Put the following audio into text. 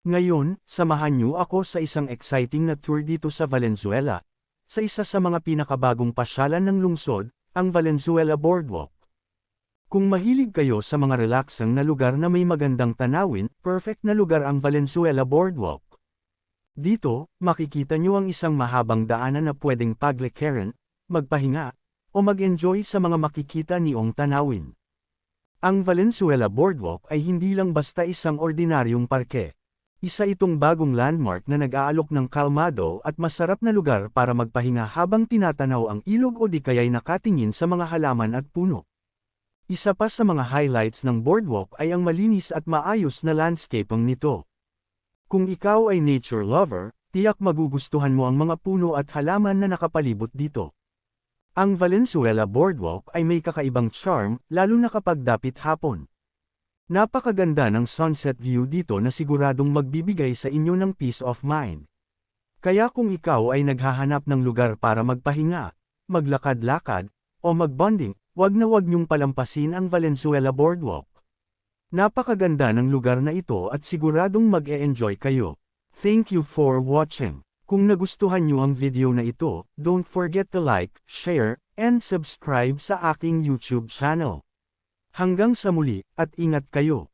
Ngayon, samahan niyo ako sa isang exciting na tour dito sa Valenzuela, sa isa sa mga pinakabagong pasyalan ng lungsod, ang Valenzuela Boardwalk. Kung mahilig kayo sa mga relaxing na lugar na may magandang tanawin, perfect na lugar ang Valenzuela Boardwalk. Dito, makikita niyo ang isang mahabang daanan na pwedeng paglikeran, magpahinga, o mag-enjoy sa mga makikita niyong tanawin. Ang Valenzuela Boardwalk ay hindi lang basta isang ordinaryong parke. Isa itong bagong landmark na nag-aalok ng kalmado at masarap na lugar para magpahinga habang tinatanaw ang ilog o di kaya'y nakatingin sa mga halaman at puno. Isa pa sa mga highlights ng boardwalk ay ang malinis at maayos na landscaping nito. Kung ikaw ay nature lover, tiyak magugustuhan mo ang mga puno at halaman na nakapalibot dito. Ang Valenzuela Boardwalk ay may kakaibang charm, lalo na kapag dapit hapon. Napakaganda ng sunset view dito na siguradong magbibigay sa inyo ng peace of mind. Kaya kung ikaw ay naghahanap ng lugar para magpahinga, maglakad-lakad, o magbonding, wag niyong palampasin ang Valenzuela Boardwalk. Napakaganda ng lugar na ito at siguradong mag-e-enjoy kayo. Thank you for watching. Kung nagustuhan niyo ang video na ito, don't forget to like, share, and subscribe sa aking YouTube channel. Hanggang sa muli, at ingat kayo.